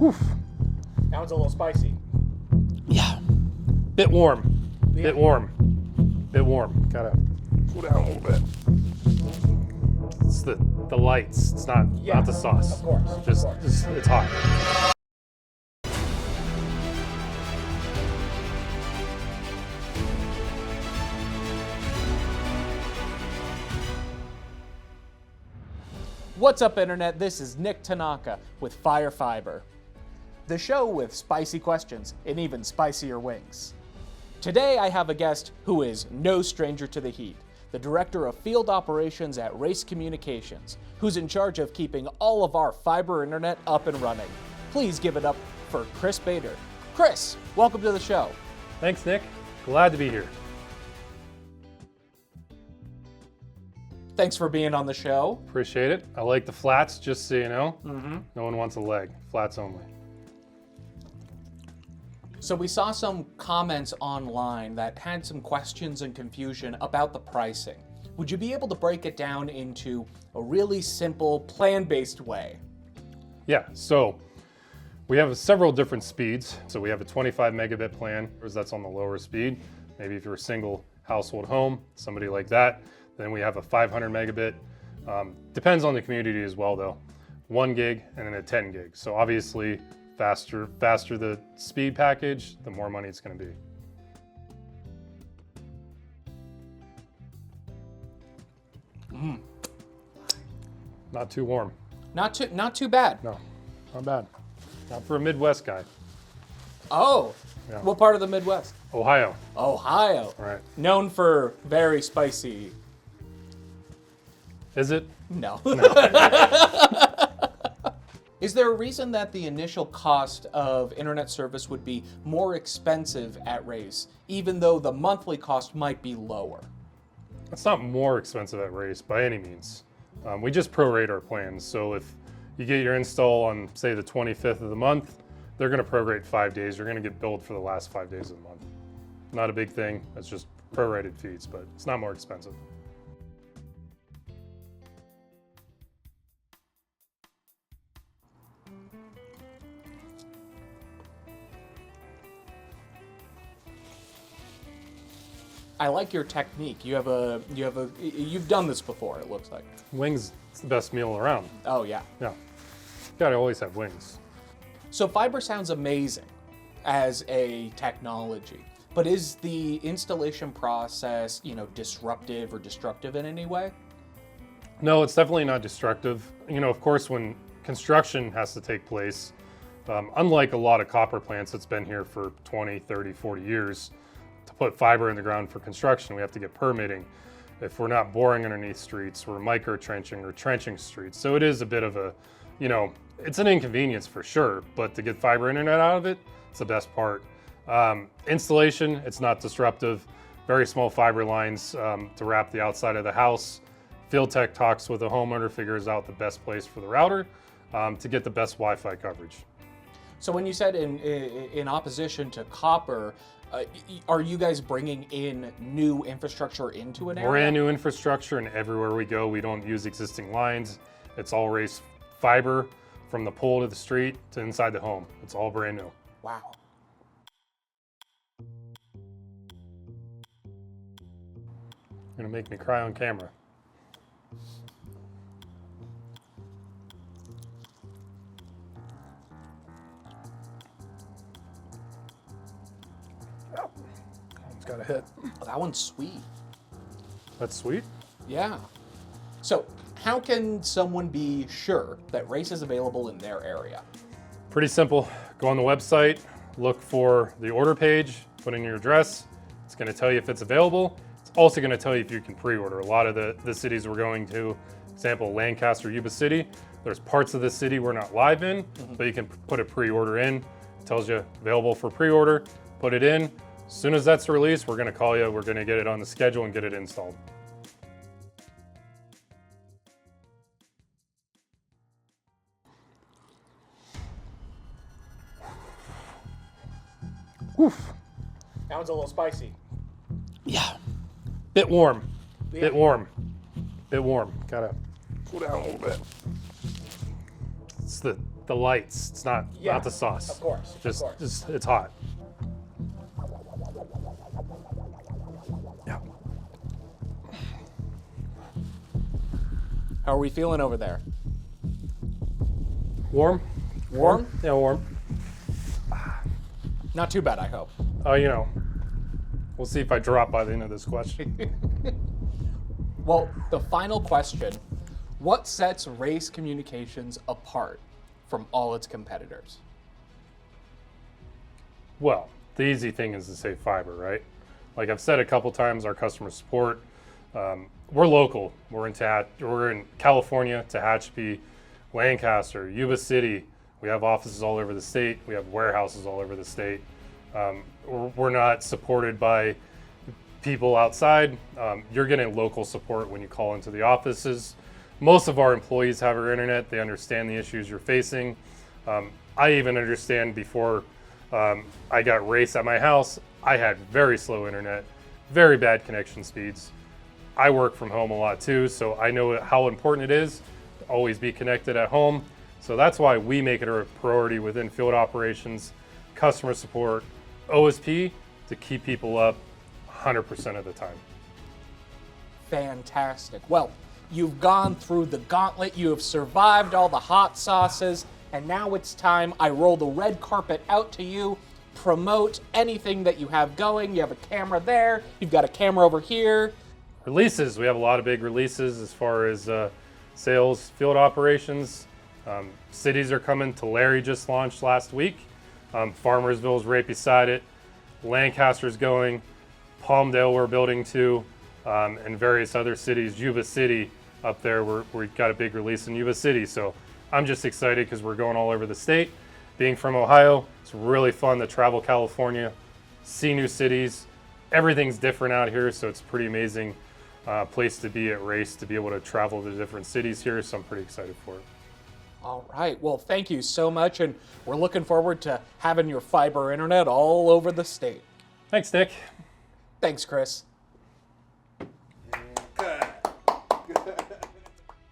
Oof. That one's a little spicy. Yeah. Bit warm. Yeah. Bit warm. Bit warm. Gotta cool down a little bit. It's the lights. It's not the sauce. Of course. Just it's hot. What's up, Internet? This is Nick Tanaka with Fire Fiber, the show with spicy questions and even spicier wings. Today, I have a guest who is no stranger to the heat, the Director of Field Operations at Race Communications, who's in charge of keeping all of our fiber internet up and running. Please give it up for Chris Bader. Chris, welcome to the show. Thanks, Nick. Glad to be here. Thanks for being on the show. Appreciate it. I like the flats, just so you know. No one wants a leg. Flats only. So we saw some comments online that had some questions and confusion about the pricing. Would you be able to break it down into a really simple, plan-based way? Yeah, so we have several different speeds. So we have a 25 megabit plan, because that's on the lower speed. Maybe if you're a single household home, somebody like that. Then we have a 500 megabit. Depends on the community as well though. 1 gig and then a 10 gig. So obviously faster the speed package, the more money it's gonna be. Not too warm. Not too bad. No, not bad. Not for a Midwest guy. Oh, Yeah. What part of the Midwest? Ohio. Ohio. Right. Known for very spicy. Is it? No. Is there a reason that the initial cost of internet service would be more expensive at Race, even though the monthly cost might be lower? It's not more expensive at Race by any means. We just prorate our plans. So if you get your install on, say, the 25th of the month, they're going to prorate 5 days. You're going to get billed for the last 5 days of the month. Not a big thing. It's just prorated fees, but it's not more expensive. I like your technique. You've done this before, it looks like. Wings, it's the best meal around. Oh yeah. Yeah. Gotta always have wings. So fiber sounds amazing as a technology, but is the installation process, disruptive or destructive in any way? No, it's definitely not destructive. Of course, when construction has to take place, unlike a lot of copper plants that's been here for 20, 30, 40 years, to put fiber in the ground for construction, we have to get permitting. If we're not boring underneath streets, we're micro-trenching or trenching streets. So it is a bit of a, it's an inconvenience for sure, but to get fiber internet out of it, it's the best part. Installation, it's not disruptive. Very small fiber lines to wrap the outside of the house. Field tech talks with the homeowner, figures out the best place for the router to get the best Wi-Fi coverage. So when you said in opposition to copper, are you guys bringing in new infrastructure into an area? Brand new infrastructure, and everywhere we go, we don't use existing lines. It's all Race fiber from the pole to the street to inside the home. It's all brand new. Wow. You're gonna make me cry on camera. It's got a hit. Oh, that one's sweet. That's sweet. Yeah. So how can someone be sure that Race is available in their area? Pretty simple. Go on the website, look for the order page, put in your address. It's gonna tell you if it's available. It's also gonna tell you if you can pre-order. A lot of the cities we're going to, example, Lancaster, Yuba City, there's parts of the city we're not live in, but you can put a pre-order in. It tells you available for pre-order, put it in. As soon as that's released, we're gonna call you, we're gonna get it on the schedule and get it installed. Oof. That one's a little spicy. Yeah. Bit warm. Yeah. Bit warm. Bit warm. Gotta cool down a little bit. It's the The lights. It's not the sauce. Of course. Just it's hot. Yeah. How are we feeling over there? Warm? Warm? Yeah, warm. Not too bad, I hope. Oh, you know, we'll see if I drop by the end of this question. Well, the final question, what sets Race Communications apart from all its competitors? Well, the easy thing is to say fiber, right? Like I've said a couple times, our customer support, we're local. We're in California, Tehachapi, Lancaster, Yuba City. We have offices all over the state. We have warehouses all over the state. We're not supported by people outside. You're getting local support when you call into the offices. Most of our employees have our internet. They understand the issues you're facing. I even understand before I got Race at my house, I had very slow internet, very bad connection speeds. I work from home a lot too, so I know how important it is to always be connected at home. So that's why we make it a priority within field operations, customer support, OSP, to keep people up 100% of the time. Fantastic. Well, you've gone through the gauntlet, you have survived all the hot sauces, and now it's time I roll the red carpet out to you. Promote anything that you have going. You have a camera there, you've got a camera over here. Releases, we have a lot of big releases as far as sales, field operations. Cities are coming. Tulare just launched last week. Farmersville is right beside it. Lancaster's going. Palmdale we're building to, and various other cities. Yuba City up there, we've got a big release in Yuba City. So I'm just excited because we're going all over the state. Being from Ohio, it's really fun to travel California, see new cities. Everything's different out here, so it's pretty amazing place to be at Race, to be able to travel to different cities here. So I'm pretty excited for it. All right. Well, thank you so much, and we're looking forward to having your fiber internet all over the state. Thanks, Nick. Thanks, Chris.